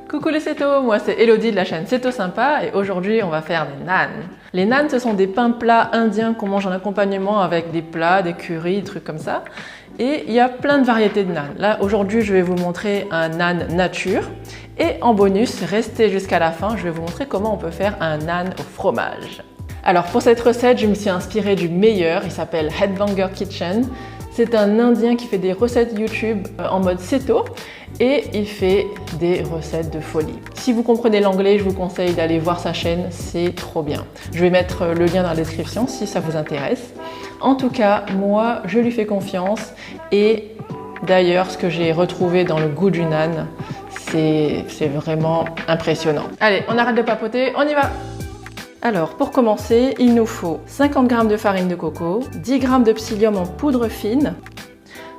Coucou les Cétos, moi c'est Elodie de la chaîne Céto Sympa et aujourd'hui on va faire des naans. Les naans ce sont des pains plats indiens qu'on mange en accompagnement avec des plats, des currys, des trucs comme ça. Et il y a plein de variétés de naans. Là aujourd'hui je vais vous montrer un naan nature et en bonus, restez jusqu'à la fin, je vais vous montrer comment on peut faire un naan au fromage. Alors pour cette recette, je me suis inspirée du meilleur, il s'appelle Headbanger Kitchen. C'est un Indien qui fait des recettes YouTube en mode Céto et il fait des recettes de folie. Si vous comprenez l'anglais, je vous conseille d'aller voir sa chaîne, c'est trop bien. Je vais mettre le lien dans la description si ça vous intéresse. En tout cas, moi, je lui fais confiance et d'ailleurs, ce que j'ai retrouvé dans le goût du naan, c'est vraiment impressionnant. Allez, on arrête de papoter, on y va! Alors, pour commencer, il nous faut 50 g de farine de coco, 10 g de psyllium en poudre fine.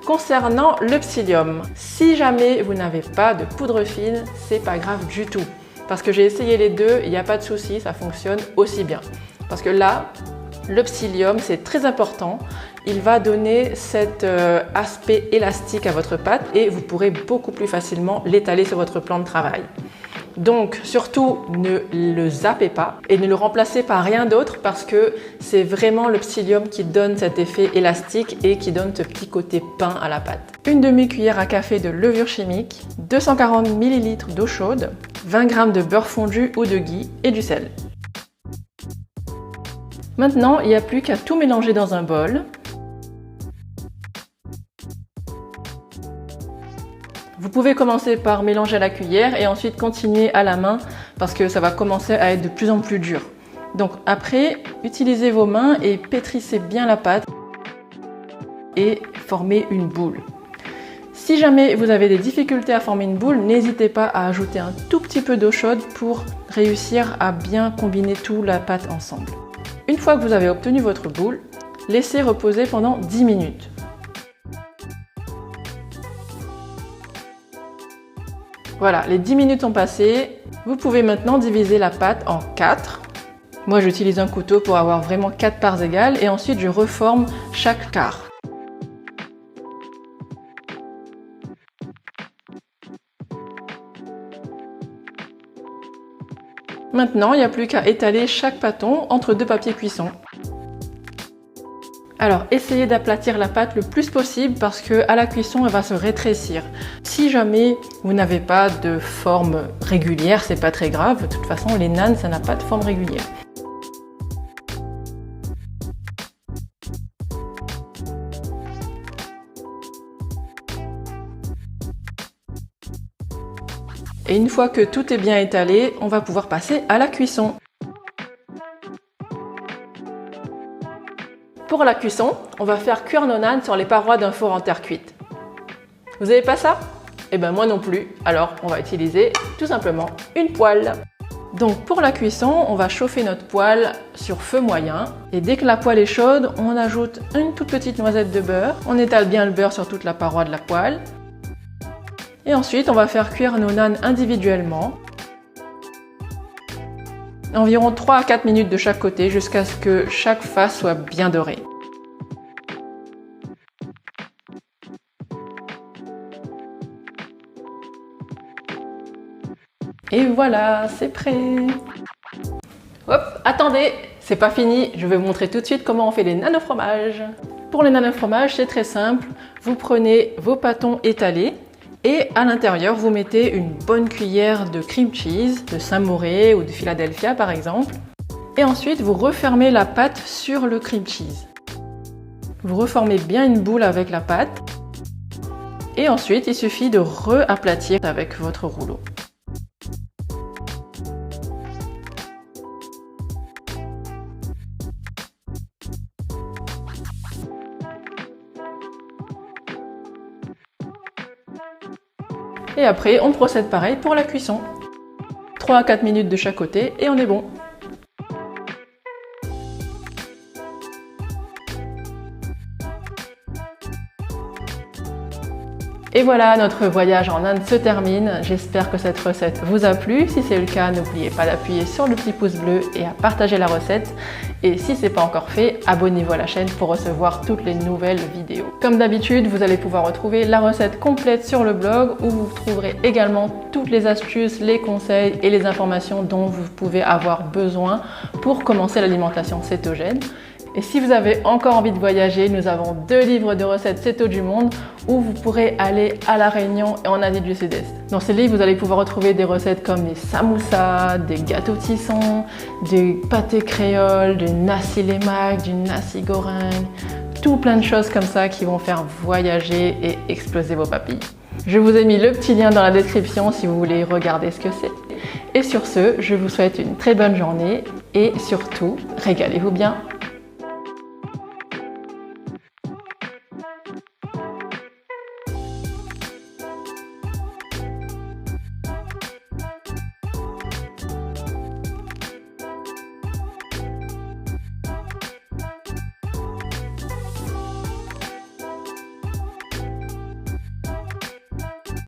Concernant le psyllium, si jamais vous n'avez pas de poudre fine, c'est pas grave du tout. Parce que j'ai essayé les deux, il n'y a pas de souci, ça fonctionne aussi bien. Parce que là, le psyllium, c'est très important. Il va donner cet aspect élastique à votre pâte et vous pourrez beaucoup plus facilement l'étaler sur votre plan de travail. Donc surtout ne le zappez pas et ne le remplacez par rien d'autre parce que c'est vraiment le psyllium qui donne cet effet élastique et qui donne ce petit côté pain à la pâte. Une demi-cuillère à café de levure chimique, 240 ml d'eau chaude, 20 g de beurre fondu ou de ghee et du sel. Maintenant, il n'y a plus qu'à tout mélanger dans un bol. Vous pouvez commencer par mélanger à la cuillère et ensuite continuer à la main parce que ça va commencer à être de plus en plus dur. Donc après, utilisez vos mains et pétrissez bien la pâte et formez une boule. Si jamais vous avez des difficultés à former une boule, n'hésitez pas à ajouter un tout petit peu d'eau chaude pour réussir à bien combiner toute la pâte ensemble. Une fois que vous avez obtenu votre boule, laissez reposer pendant 10 minutes. Voilà, les 10 minutes ont passé. Vous pouvez maintenant diviser la pâte en 4. Moi, j'utilise un couteau pour avoir vraiment 4 parts égales et ensuite je reforme chaque quart. Maintenant, il n'y a plus qu'à étaler chaque pâton entre deux papiers cuisson. Alors, essayez d'aplatir la pâte le plus possible parce qu'à la cuisson, elle va se rétrécir. Si jamais vous n'avez pas de forme régulière, c'est pas très grave. De toute façon, les naans, ça n'a pas de forme régulière. Et une fois que tout est bien étalé, on va pouvoir passer à la cuisson. Pour la cuisson, on va faire cuire nos naans sur les parois d'un four en terre cuite. Vous n'avez pas ça? Eh ben moi non plus, alors on va utiliser tout simplement une poêle. Donc pour la cuisson, on va chauffer notre poêle sur feu moyen et dès que la poêle est chaude, on ajoute une toute petite noisette de beurre. On étale bien le beurre sur toute la paroi de la poêle. Et ensuite, on va faire cuire nos naans individuellement. Environ 3 à 4 minutes de chaque côté jusqu'à ce que chaque face soit bien dorée. Et voilà, c'est prêt! Hop, attendez, c'est pas fini, je vais vous montrer tout de suite comment on fait les naans au fromage. Pour les naans au fromage, c'est très simple. Vous prenez vos pâtons étalés et à l'intérieur, vous mettez une bonne cuillère de cream cheese, de Saint-Moré ou de Philadelphia par exemple. Et ensuite, vous refermez la pâte sur le cream cheese. Vous reformez bien une boule avec la pâte. Et ensuite, il suffit de re-aplatir avec votre rouleau. Et après, on procède pareil pour la cuisson. 3 à 4 minutes de chaque côté et on est bon. Et voilà, notre voyage en Inde se termine. J'espère que cette recette vous a plu. Si c'est le cas, n'oubliez pas d'appuyer sur le petit pouce bleu et à partager la recette. Et si ce n'est pas encore fait, abonnez-vous à la chaîne pour recevoir toutes les nouvelles vidéos. Comme d'habitude, vous allez pouvoir retrouver la recette complète sur le blog où vous trouverez également toutes les astuces, les conseils et les informations dont vous pouvez avoir besoin pour commencer l'alimentation cétogène. Et si vous avez encore envie de voyager, nous avons 2 livres de recettes Céto du monde où vous pourrez aller à La Réunion et en Asie du Sud-Est. Dans ces livres, vous allez pouvoir retrouver des recettes comme des samoussas, des gâteaux tissons, des pâtés créoles, du nasi lemak, du nasi goreng, tout plein de choses comme ça qui vont faire voyager et exploser vos papilles. Je vous ai mis le petit lien dans la description si vous voulez regarder ce que c'est. Et sur ce, je vous souhaite une très bonne journée et surtout, régalez-vous bien.